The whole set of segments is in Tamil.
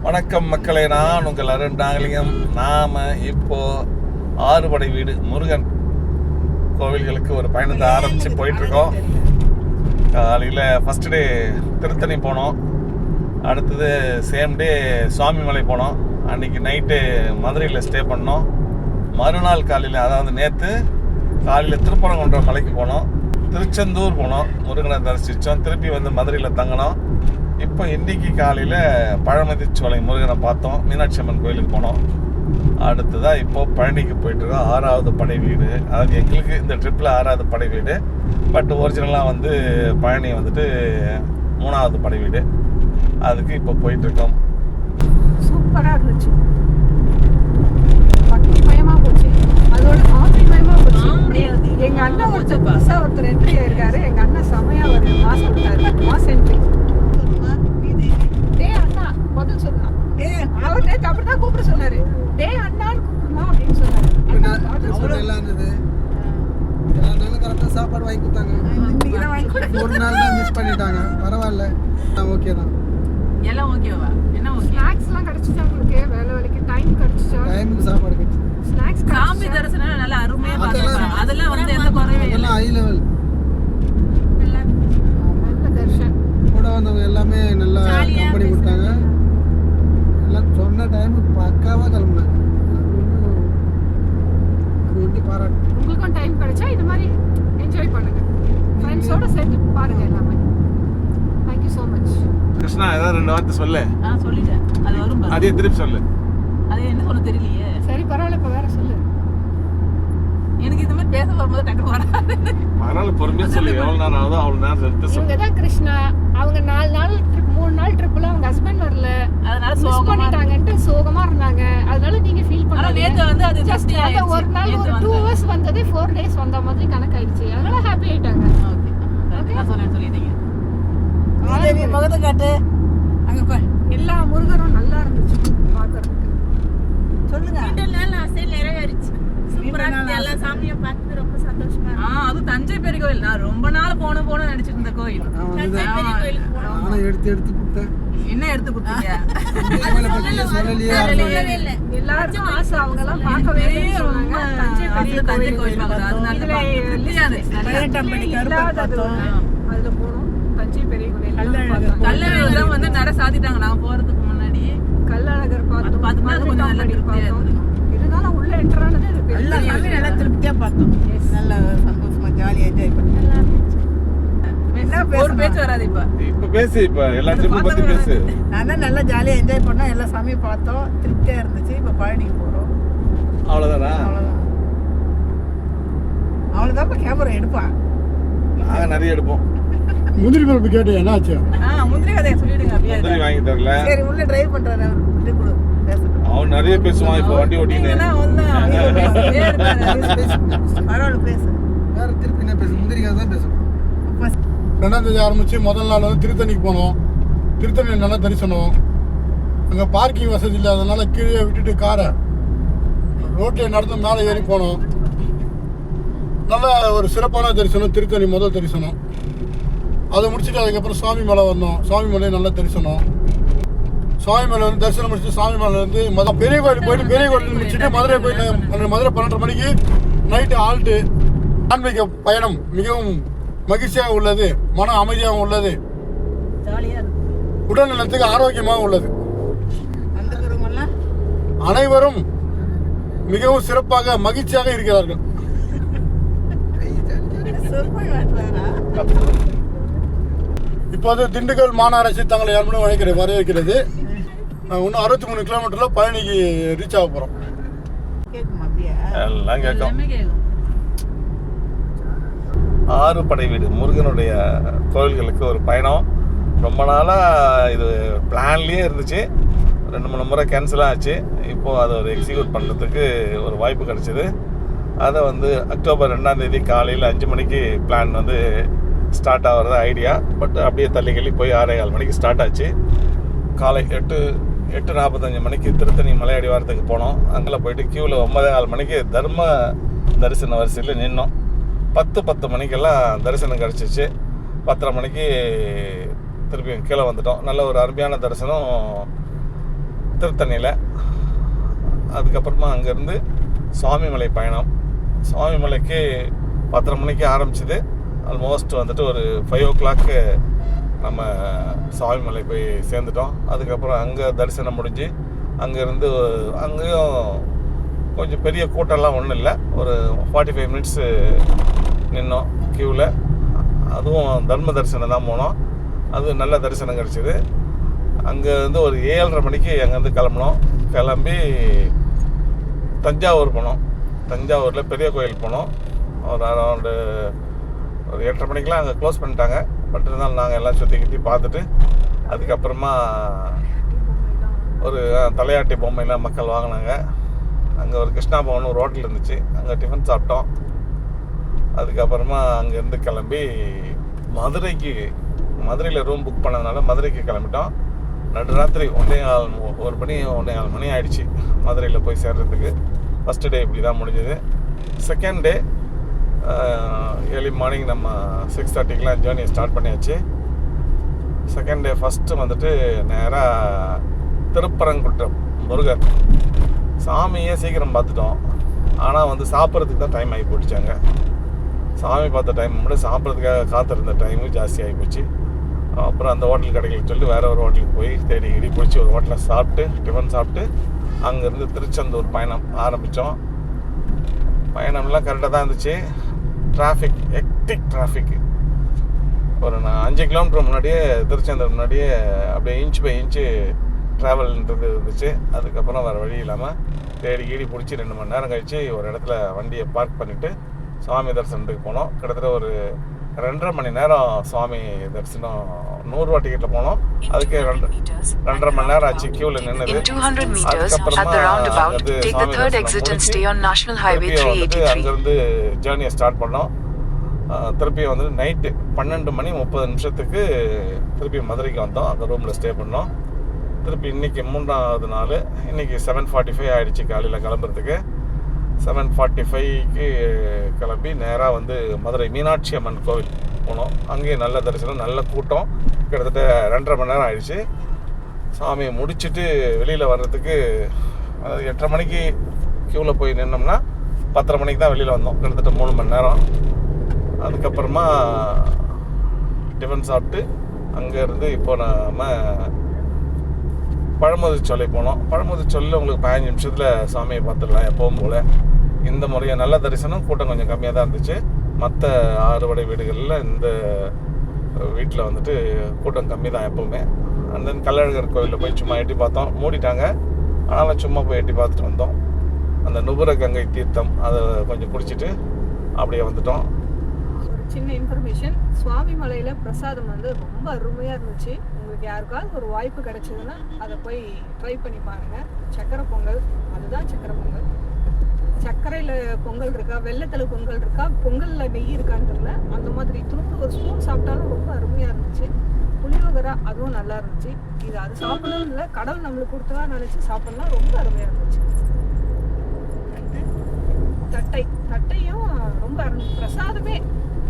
வணக்கம் மக்களே, நான் உங்கள் அருண் நாகலிங்கம். நாம் இப்போது ஆறுபடை வீடு முருகன் கோவில்களுக்கு ஒரு பயணத்தை ஆரம்பித்து போயிட்டுருக்கோம். காலையில் ஃபஸ்ட் டே திருத்தணி போனோம், அடுத்தது சேம் டே சுவாமிமலை போனோம், அன்றைக்கி நைட்டு மதுரையில் ஸ்டே பண்ணோம். மறுநாள் காலையில், அதாவது நேற்று காலையில் திருப்பரங்குன்றம் மலைக்கு போனோம், திருச்செந்தூர் போனோம், முருகனை தரிசித்தோம், திருப்பி வந்து மதுரையில் தங்கினோம். இப்போ இன்றைக்கி காலையில் பழமதிச்சோலை முருகனை பார்த்தோம், மீனாட்சி அம்மன் கோயிலுக்கு போனோம். அடுத்ததாக இப்போது பழனிக்கு போயிட்டுருக்கோம். 6வது படை வீடு, அதாவது எங்களுக்கு இந்த ட்ரிப்பில் 6வது படை வீடு. பட் ஒரிஜினலாக வந்து பழனி வந்துட்டு 3வது படை வீடு. அதுக்கு இப்போ போயிட்டுருக்கோம். சூப்பராக இருந்துச்சு, பக்தி மயமாக போச்சு, அதோட காஃபி மயமாக போச்சு. எங்கள் அண்ணன் ஒருத்தர் என்ட்ரி ஆயிருக்காரு. எங்கள் அண்ணன் செமையாக ஒரு மாஸ் கொடுத்தாரு, மாஸ் என்ட்ரி. டே அண்ணா பதில் சொல்லலாம். அவர் நேற்று அப்படி தான் கூப்பிட சொன்னாரு. டே அண்ணான்னு கூப்பிடணும் அப்படின்னு சொன்னாரு. எல்லாம் இருந்தது, எல்லாரும் கரெக்டாக சாப்பாடு வாங்கி கொடுத்தாங்க. ஒரு நாள் தான் மிஸ் பண்ணிட்டாங்க, பரவாயில்ல, ஓகே தான். எல்லாம் ஓகேவா? என்ன ஓகே? ஸ்நாக்ஸ்லாம் கிடைச்சிச்சா உங்களுக்கு? வேலைக்கு டைம் கிடைச்சிச்சா? டைமுக்கு சாப்பாடு கிடைச்சு. ஸ்நாக்ஸ் சாமி தரிசனம் நல்லா அருமையா பார்த்துருப்பாங்க. அதெல்லாம் வந்து எந்த குறைவே இல்லை. High level. நல்ல தர்ஷன். கூட வந்தவங்க எல்லாமே நல்லா கம்பெனி கொடுத்தாங்க. எல்லாம் சொன்ன டைமுக்கு பக்காவாக கிளம்புனாங்க. அது ஒண்டி பாராட்டு. உங்களுக்கும் டைம் கிடைச்சா இது மாதிரி என்ஜாய் பண்ணுங்க, ஃப்ரெண்ட்ஸோட சேர்ந்து பாருங்க எல்லாமே. Thank you so much. கிருஷ்ணா, ஏதாவது 2 வார்த்தை சொல்லு. சொல்லிட்டேன், அது வரும் பாரு. அதே திருப்பி சொல்லு. அது என்ன சொல்ல தெரியலையே. சரி பரவாயில்ல, இப்போ வேற சொல்லு. எனக்கு இந்த மாதிரி பேச வரும்போது டக்கு வராது. அதனால பொறுமையாக சொல்லு, எவ்வளோ நேரம் ஆகுதோ அவ்வளோ நேரம் எடுத்து சொல்லு. இவங்க தான் கிருஷ்ணா. அவங்க 4 நாள் ட்ரிப், 3 நாள் ட்ரிப்ல அவங்க ஹஸ்பண்ட் வரல, அதனால மிஸ் பண்ணிட்டாங்கன்ட்டு சோகமா இருந்தாங்க. அதனால நீங்க ஃபீல் பண்ணாதீங்க. நேத்து வந்து அது ஜஸ்ட் அந்த ஒரு நாள் ஒரு 2 hours வந்ததே 4 days வந்த மாதிரி கணக்காயிடுச்சு. அதனால ஹாப்பி ஆயிட்டாங்க. ஓகே, நான் சொல்லிட்டீங்க. மாதேவி முகத்தை காட்டு. அங்க பாரு, எல்லா முருகரும் நல்லா இருந்துச்சு பார்க்கறதுக்கு. சொல்லுங்க. நாள் ஆசை நிறைவேறிச்சு. சூப்பரா இருந்துச்சு, எல்லா சாமியும் பார்த்து ரொம்ப சந்தோஷமா இருந்துச்சு. அது தஞ்சை பெரிய கோயில். நான் ரொம்ப நாள் போன நினைச்சிட்டு இருந்த கோயில். தஞ்சை பெரிய கோயிலுக்கு போனோம். நானும் எடுத்து கொடுத்தேன். என்ன எடுத்து கொடுத்தீங்க? சொல்லலையே. இல்ல எல்லாருக்கும் ஆசை, அவங்க எல்லாம் பார்க்கவே சொன்னாங்க. தஞ்சை பெரிய கோயில் அதனால அதுல போனோம். தஞ்சை பெரிய கோயில் கல்லழகர் வந்து நட சாத்திட்டாங்க. நாங்க போறதுக்கு முன்னாடி கள்ளழகர் பார்த்தோம், பார்த்தா கொஞ்சம் நல்லா திருப்தியா இருந்தது. இருந்தாலும் உள்ள என்டர் ஆனது நல்லா திருப்தியா பார்த்தோம். நல்லா சந்தோஷமா ஜாலியா என்ஜாய் பண்ணோம். ஒரு பேச்சு வராது. இப்போ பேசு, இப்போ எல்லா ட்ரிப்பும் பற்றி பேசு. நான் தான் நல்லா ஜாலியாக என்ஜாய் பண்ணோம், எல்லா சாமியும் பார்த்தோம், திருப்தியாக இருந்துச்சு. இப்போ பழனிக்கு போகிறோம். அவ்வளோதானா? அவ்வளோதான். இப்போ கேமரா எடுப்பான். நாங்கள் நிறைய எடுப்போம். முந்திரி பருப்பு கேட்டு என்னாச்சு? முந்திரி கதையை சொல்லிடுங்க. அப்படியே முந்திரி வாங்கி தரல. சரி, உள்ள டிரைவ் பண்ணுறாரு அவர், முந்திரி கொடு பேசட்டும். அவன் நிறைய பேசுவான். இப்போ வண்டி ஓட்டின்னு பரவாயில்ல, பேசு. வேற திருப்பி என்ன பேசு? முந்திரிக்காக தான் பேசணும். 2ஆம் தேதி ஆரம்பித்து முதல் நாள் வந்து திருத்தணிக்கு போனோம். திருத்தணி நல்லா தரிசனம். அங்கே பார்க்கிங் வசதி இல்லாதனால கீழே விட்டுட்டு காரை ரோட்டில் நடந்து மேலே ஏறி போனோம். நல்ல ஒரு சிறப்பான தரிசனம். திருத்தணி முதல் தரிசனம் அதை முடிச்சுட்டு அதுக்கப்புறம் சுவாமி மலை வந்தோம். சுவாமி மலை நல்ல தரிசனம். சுவாமி மலை வந்து தரிசனம் முடிச்சுட்டு சுவாமி மலை வந்து பெரிய கோயிலுக்கு போயிட்டு பெரிய கோயிலுக்கு முடிச்சுட்டு மதுரை போயிட்டு மதுரை 12:30 மணிக்கு நைட்டு ஆல்ட்டு. ஆன்மீக பயணம் மிகவும் மகிழ்ச்சியாக உள்ளது, மன அமைதியாக உள்ளது, உடல் நலத்துக்கு ஆரோக்கியமாக உள்ளது. அனைவரும் மிகவும் சிறப்பாக மகிழ்ச்சியாக இருக்கிறார்கள். இப்போது திண்டுக்கல் மாநகராட்சி தங்களை யாரும் வரவேற்கிறது. இன்னும் 63 கிலோமீட்டரில் பழனிக்கு ரீச் ஆக போகிறோம். எல்லாம் கேட்கும். 6 படை வீடு முருகனுடைய கோவில்களுக்கு ஒரு பயணம். ரொம்ப நாளாக இது பிளான்லேயே இருந்துச்சு. 2-3 முறை கேன்சல் ஆச்சு. இப்போது அதை ஒரு எக்ஸிக்யூட் பண்ணுறதுக்கு ஒரு வாய்ப்பு கிடச்சிது. அதை வந்து அக்டோபர் 2ஆம் தேதி காலையில் 5 மணிக்கு பிளான் வந்து ஸ்டார்ட் ஆகிறது ஐடியா. பட் அப்படியே தள்ளிக்கள்ளி போய் 6:15 மணிக்கு ஸ்டார்ட் ஆச்சு. காலை 8:45 மணிக்கு திருத்தணி மலை அடிவாரத்துக்கு போனோம். அங்கே போயிட்டு க்யூவில் 9:15 மணிக்கு தர்ம தரிசன வரிசையில் நின்னோம். 10 மணிக்கெல்லாம் தரிசனம் கிடச்சிச்சு. 10:30 மணிக்கு திருப்பி கீழே வந்துட்டோம். நல்ல ஒரு அருமையான தரிசனம். திருத்தணியில். அதுக்கப்புறமா அங்கேருந்து சுவாமிமலை பயணம். சுவாமிமலைக்கு 10:30 மணிக்கு ஆரம்பிச்சிது. ஆல்மோஸ்ட் வந்துட்டு ஒரு 5 o'clock நம்ம சுவாமிமலை போய் சேர்ந்துட்டோம். அதுக்கப்புறம் அங்கே தரிசனம் முடிஞ்சு அங்கேருந்து அங்கேயும் கொஞ்சம் பெரிய கூட்டம்லாம் ஒன்றும் இல்லை. ஒரு 45 minutes நின்னோம் க்யூவில். அதுவும் தர்ம தரிசனம் தான் போனோம். அது நல்ல தரிசனம் கிடச்சிது. அங்கே வந்து ஒரு 7:30 மணிக்கு அங்கேருந்து கிளம்பினோம். கிளம்பி தஞ்சாவூர் போனோம். தஞ்சாவூரில் பெரிய கோயில் போனோம். ஒரு அரௌண்டு ஒரு 8:30 மணிக்கெலாம் அங்கே க்ளோஸ் பண்ணிட்டாங்க. பட் இருந்தாலும் நாங்கள் எல்லாம் சுற்றி பார்த்துட்டு அதுக்கப்புறமா ஒரு தலையாட்டி பொம்மைலாம் மக்கள் வாங்கினாங்க. அங்கே ஒரு கிருஷ்ணா பவன் ஒரு ஹோட்டல் இருந்துச்சு. அங்கே டிஃபன் சாப்பிட்டோம். அதுக்கப்புறமா அங்கேருந்து கிளம்பி மதுரையில் ரூம் புக் பண்ணதுனால மதுரைக்கு கிளம்பிட்டோம். நடுராத்திரி 1:15 மணி ஆயிடுச்சு மதுரையில் போய் சேர்றதுக்கு. ஃபஸ்ட்டு டே இப்படி தான் முடிஞ்சது. செகண்ட் டே ஏர்லி மார்னிங் நம்ம 6:30 ஜேர்னியை ஸ்டார்ட் பண்ணியாச்சு. செகண்ட் டே ஃபஸ்ட்டு வந்துட்டு நேராக திருப்பரங்குன்றம் முருகர் சாமியே சீக்கிரம் பார்த்துட்டோம். ஆனால் வந்து சாப்பிட்றதுக்கு தான் டைம் ஆகி போட்டுச்சாங்க. சாமி பார்த்த டைம் கூட சாப்பிட்றதுக்காக காத்திருந்த டைமும் ஜாஸ்தி ஆகி போச்சு. அப்புறம் அந்த ஹோட்டல் கிடைக்கலன்னு சொல்லி வேறு ஒரு ஹோட்டலுக்கு போய் தேடி பிடிச்சி ஒரு ஹோட்டலில் சாப்பிட்டு டிஃபன் சாப்பிட்டு அங்கேருந்து திருச்செந்தூர் பயணம் ஆரம்பித்தோம். பயணம்லாம் கரெக்டாக தான் இருந்துச்சு. Traffic hectic traffic. ஒரு 5 கிலோமீட்டர் முன்னாடியே திருச்செந்தூர் முன்னாடியே அப்படியே இன்ச் பை இன்ச்சு ட்ராவல்ன்றது இருந்துச்சு. அதுக்கப்புறம் வேறு வழி இல்லாமல் தேடி பிடிச்சி 2 மணி நேரம் கழித்து ஒரு இடத்துல வண்டியை பார்க் பண்ணிவிட்டு சுவாமி தரிசனத்துக்கு போனோம். கிட்டத்தட்ட ஒரு 2.5 மணி நேரம் சுவாமி தரிசனம். 100 ரூபா டிக்கெட்டில் போனோம். அதுக்கு 2.5 மணி நேரம் ஆச்சு க்யூவில் நின்னது. அங்கேருந்து ஜேர்னியை ஸ்டார்ட் பண்ணோம். திருப்பி வந்து நைட்டு 12:30 திருப்பி மதுரைக்கு வந்தோம். அந்த ரூமில் ஸ்டே பண்ணோம். திருப்பி இன்றைக்கி 3ஆவது நாள். இன்றைக்கி 7:45 ஆகிடுச்சு காலையில் கிளம்புறதுக்கு. 7:45 கிளம்பி நேராக வந்து மதுரை மீனாட்சி அம்மன் கோவில் போனோம். அங்கேயும் நல்ல தரிசனம், நல்ல கூட்டம். கிட்டத்தட்ட 2.5 மணி நேரம் ஆயிடுச்சு. சாமியை முடிச்சுட்டு வெளியில் வர்றதுக்கு 8:30 மணிக்கு க்யூவில் போய் நின்னோம்னா 10:30 மணிக்கு தான் வெளியில் வந்தோம். கிட்டத்தட்ட 3 மணி நேரம். அதுக்கப்புறமா டிஃபன் சாப்பிட்டு அங்கேருந்து இப்போ நம்ம பழமுதிர்ச்சோலை போனோம். பழமுதிர்ச்சோலையில் உங்களுக்கு 15 நிமிஷத்தில் சாமியை பார்த்துடலாம் எப்பவும் போல். இந்த முறையை நல்ல தரிசனம், கூட்டம் கொஞ்சம் கம்மியாக தான் இருந்துச்சு. மற்ற 6 வடை வீடுகளில் இந்த வீட்டில் வந்துட்டு கூட்டம் கம்மி தான் எப்போவுமே. அண்ட் தென் கள்ளழகர் கோவிலில் போய் சும்மா எட்டி பார்த்தோம். மூடிட்டாங்க, ஆனாலும் சும்மா போய் எட்டி பார்த்துட்டு வந்தோம். அந்த நுபுர கங்கை தீர்த்தம் அதை கொஞ்சம் குடிச்சிட்டு அப்படியே வந்துட்டோம். ஒரு சின்ன இன்ஃபர்மேஷன், சுவாமி மலையில் பிரசாதம் வந்து ரொம்ப அருமையாக இருந்துச்சு. உங்களுக்கு யாருக்காவது ஒரு வாய்ப்பு கிடைச்சதுன்னா அதை போய் ட்ரை பண்ணி பாருங்கள். சக்கரை பொங்கல், அதுதான் சக்கரை பொங்கல். சர்க்கரையில் பொங்கல் இருக்கா, வெள்ளத்தில் பொங்கல் இருக்கா, பொங்கலில் நெய் இருக்கான்னு தெரியல. அந்த மாதிரி துண்டு ஒரு ஸ்பூன் சாப்பிட்டாலும் ரொம்ப அருமையாக இருந்துச்சு. புளியோகரை அதுவும் நல்லா இருந்துச்சு. இது அது சாப்பிடணும் இல்லை, கடவுள் நம்மளுக்கு கொடுத்ததா நினச்சி சாப்பிட்லாம். ரொம்ப அருமையாக இருந்துச்சு. தட்டையும் ரொம்ப பிரசாதமே,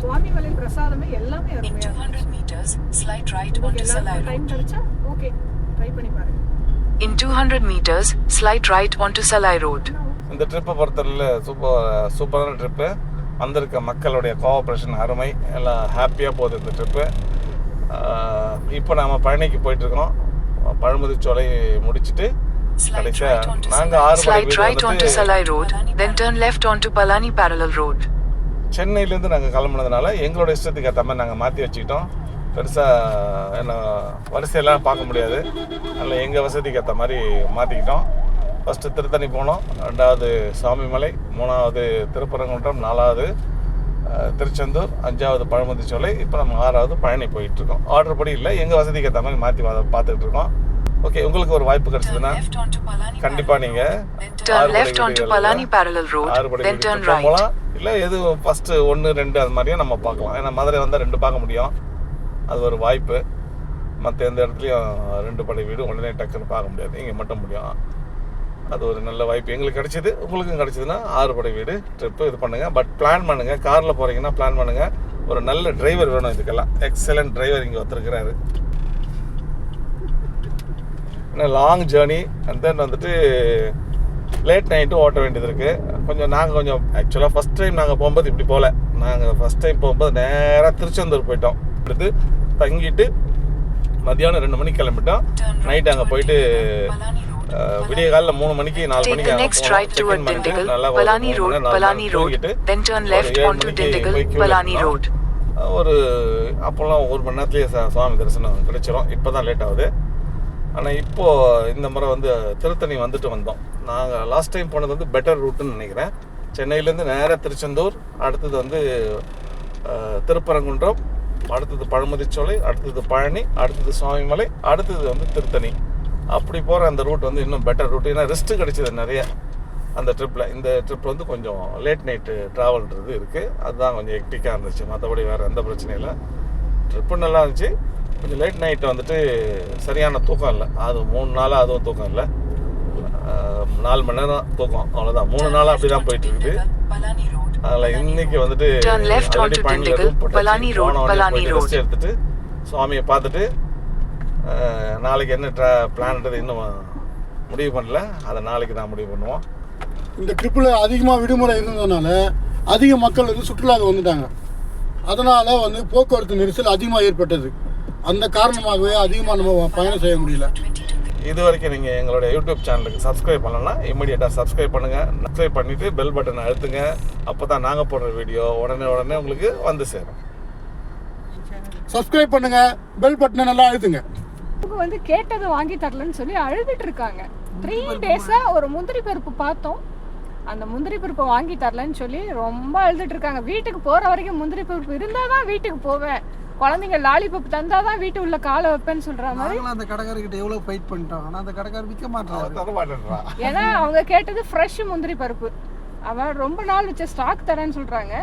சுவாமி மலை பிரசாதமே எல்லாமே அருமையாக இருந்துச்சு. டைம் கிடைச்சா ஓகே ட்ரை பண்ணி பாருங்க. In 200 meters, slight right onto Salai Road. இந்த ட்ரிப்பை பொறுத்தவரையில் சூப்பரான ட்ரிப்பு. வந்திருக்க மக்களுடைய கோஆப்ரேஷன் அருமை, எல்லாம் ஹாப்பியாக போகுது இந்த ட்ரிப்பு. இப்போ நாம் பழனிக்கு போயிட்டுருக்கோம். பழமுதிர்ச்சோலை முடிச்சுட்டு கடைசியாக நாங்கள் 6 Slight right onto Salai Road, then turn left onto Palani Parallel Road. சென்னையிலேருந்து நாங்கள் கிளம்புனதுனால எங்களோட இஷ்டத்துக்கு ஏற்ற மாதிரி நாங்கள் மாற்றி வச்சுக்கிட்டோம். பெருசாக என்ன வரிசையெல்லாம் பார்க்க முடியாது, அதில் எங்கள் வசதிக்கு ஏற்ற மாதிரி மாற்றிக்கிட்டோம். ஃபஸ்ட்டு திருத்தணி போனோம், 2வது சுவாமிமலை, 3வது திருப்பரங்குன்றம், 4வது திருச்செந்தூர், 5வது பழமுதிர்ச்சோலை, இப்போ நம்ம 6வது பழனி போயிட்டுருக்கோம். ஆர்டர் படி இல்லை, எங்கள் வசதிக்கு ஏற்ற மாதிரி மாற்றி பார்த்துக்கிட்டு இருக்கோம். ஓகே, உங்களுக்கு ஒரு வாய்ப்பு கிடைச்சதுன்னா கண்டிப்பாக நீங்கள் 6 படி போகலாம். இல்லை எது ஃபஸ்ட்டு 1, 2 அது மாதிரியும் நம்ம பார்க்கலாம். ஏன்னா மதுரை வந்தால் 2 பார்க்க முடியும், அது ஒரு வாய்ப்பு. மற்ற எந்த இடத்துலையும் 2 படை வீடு உடனே டக்குன்னு பார்க்க முடியாது, இங்கே மட்டும் முடியும். அது ஒரு நல்ல வாய்ப்பு எங்களுக்கு கிடைச்சிது. உங்களுக்கும் கிடைச்சிதுன்னா 6 படை வீடு ட்ரிப்பு இது பண்ணுங்கள். பட் பிளான் பண்ணுங்கள், காரில் போகிறீங்கன்னா பிளான் பண்ணுங்கள். ஒரு நல்ல டிரைவர் வேணும் இதுக்கெல்லாம். எக்ஸலண்ட் டிரைவர் இங்கே ஒருத்தருக்கிறாரு. ஏன்னா லாங் ஜேர்னி அண்ட் தென் வந்துட்டு லேட் நைட்டு ஓட்ட வேண்டியது இருக்குது. நாங்கள் கொஞ்சம் ஆக்சுவலாக ஃபஸ்ட் டைம் நாங்கள் போகும்போது இப்படி போகல. நாங்கள் ஃபஸ்ட் டைம் போகும்போது நேராக திருச்செந்தூர் போயிட்டோம். அடுத்து தங்கிட்டு மதியானம் 2 மணிக்கு கிளம்பிட்டோம். நைட்டு அங்கே போயிட்டு விடிய காலையில் 3 மணிக்கு 4 Take மணிக்கு the next right toward Dindigul, Palani Road, Palani Road, then turn left onto Dindigul, Palani Road. ஒரு அப்போல்லாம் 1 மணி நேரத்துலேயே சுவாமி தரிசனம் கிடைச்சிரும். இப்போ தான் லேட் ஆகுது. ஆனால் இப்போது இந்த முறை வந்து திருத்தணி வந்துட்டு வந்தோம். நாங்கள் லாஸ்ட் டைம் போனது வந்து பெட்டர் ரூட்டுன்னு நினைக்கிறேன். சென்னையிலேருந்து நேராக திருச்செந்தூர், அடுத்தது வந்து திருப்பரங்குன்றம், அடுத்தது பழமுதிர்ச்சோலை, அடுத்தது பழனி, அடுத்தது சுவாமிமலை, அடுத்தது வந்து திருத்தணி. அப்படி போகிற அந்த ரூட் வந்து இன்னும் பெட்டர் ரூட். ஏன்னா ரெஸ்ட்டு கிடைச்சிது நிறைய அந்த ட்ரிப்பில். இந்த ட்ரிப் வந்து கொஞ்சம் லேட் நைட்டு ட்ராவல்ன்றது இருக்குது. அதுதான் கொஞ்சம் ஹெக்டிக்காக இருந்துச்சு. மற்றபடி வேறு எந்த பிரச்சனையும் இல்லை. ட்ரிப்பு நல்லா இருந்துச்சு. கொஞ்சம் லேட் நைட்டு வந்துட்டு சரியான தூக்கம் இல்லை. அது 3 நாளாக அதுவும் தூக்கம் இல்லை. 4 மணி நேரம் தூக்கம், அவ்வளோதான். 3 நாளாக அப்படி தான் போயிட்டு இருக்குது. அதில் இன்னைக்கு வந்துட்டு ரெஸ்ட் எடுத்துட்டு சுவாமியை பார்த்துட்டு நாளைக்கு என்ன பிளான்ன்றது இன்னும் முடிவு பண்ணல. அதை நாளைக்கு தான் முடிவு பண்ணுவோம். இந்த ட்ரிப்பில் அதிகமாக விடுமுறை இருந்ததுனால அதிக மக்கள் வந்து சுற்றுலாவுக்கு வந்துட்டாங்க. அதனால் வந்து போக்குவரத்து நெரிசல் அதிகமாக ஏற்பட்டது. அந்த காரணமாகவே அதிகமாக நம்ம பயணம் செய்ய முடியல. இது வரைக்கும் நீங்கள் எங்களுடைய யூடியூப் சேனலுக்கு சப்ஸ்கிரைப் பண்ணலன்னா இமீடியட்டாக சப்ஸ்கிரைப் பண்ணுங்கள். சப்ஸ்கிரைப் பண்ணிவிட்டு பெல் பட்டனை அழுத்துங்க. அப்போ தான் நாங்கள் போடுற வீடியோ உடனே உங்களுக்கு வந்து சேரும். சப்ஸ்கிரைப் பண்ணுங்கள், பெல் பட்டனை நல்லா அழுத்துங்க. அவங்க வந்து கேட்டதை வாங்கி தரலன்னு சொல்லி அழுதுட்டு இருக்காங்க. 3 டேஸாக ஒரு முந்திரி பருப்பு பார்த்தோம். அந்த முந்திரி பருப்பை வாங்கி தரலன்னு சொல்லி ரொம்ப அழுதுட்டு இருக்காங்க. வீட்டுக்கு போகிற வரைக்கும் முந்திரி பருப்பு இருந்தால் தான் வீட்டுக்கு போவேன், குழந்தைங்க லாலிபப் தந்தால் தான் வீட்டு உள்ள காலை வைப்பேன்னு சொல்கிற மாதிரி. அந்த கடைக்காரர்கிட்ட எவ்வளோ ஃபைட் பண்ணிட்டோம். ஆனால் அந்த கடைக்காரர் விற்க மாட்டாங்க. ஏன்னா அவங்க கேட்டது ஃப்ரெஷ் முந்திரி பருப்பு. அவன் ரொம்ப நாள் வச்ச ஸ்டாக் தரேன்னு சொல்கிறாங்க.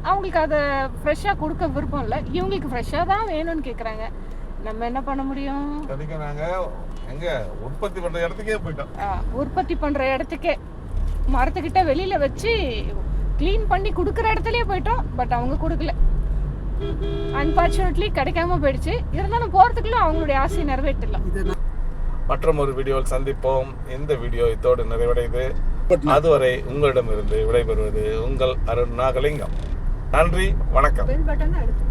அவங்களுக்கு அதை ஃப்ரெஷ்ஷாக கொடுக்க விருப்பம் இல்லை. இவங்களுக்கு ஃப்ரெஷ்ஷாக தான் வேணும்னு கேட்குறாங்க. நம்ம என்ன பண்ண முடியும்? உற்பத்தி பண்ணுற இடத்துக்கே போயிட்டோம். உற்பத்தி பண்ணுற இடத்துக்கே மரத்துக்கிட்ட வெளியில் வச்சு க்ளீன் பண்ணி கொடுக்குற இடத்துலயே போயிட்டோம். பட் அவங்க கொடுக்கல. அன்பார்ச்சுனேட்லி கிடைக்காம போயிடுச்சு. இருந்தாலும் போகிறதுக்குள்ள அவங்களுடைய ஆசையை நிறைவேற்றலாம். மற்றும் ஒரு வீடியோவில் சந்திப்போம். இந்த வீடியோ இதோடு நிறைவடையுது. அதுவரை உங்களிடமிருந்து விடைபெறுவது உங்கள் அருண் நாகலிங்கம். நன்றி, வணக்கம். பெல் பட்டன் அழுத்து.